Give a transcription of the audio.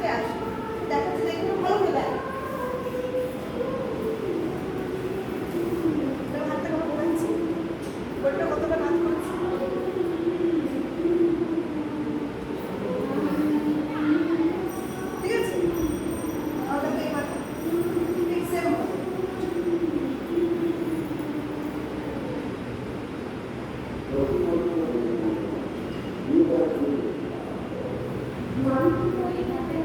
থেকে আসে, দেখাচ্ছে যে এগুলো ভালো করে দেয়। হাতটা কত ঘোরাচ্ছি, ওটা কতটা কাজ করছে। ঠিক আছে, আমাদের এবার ঠিক সেম One point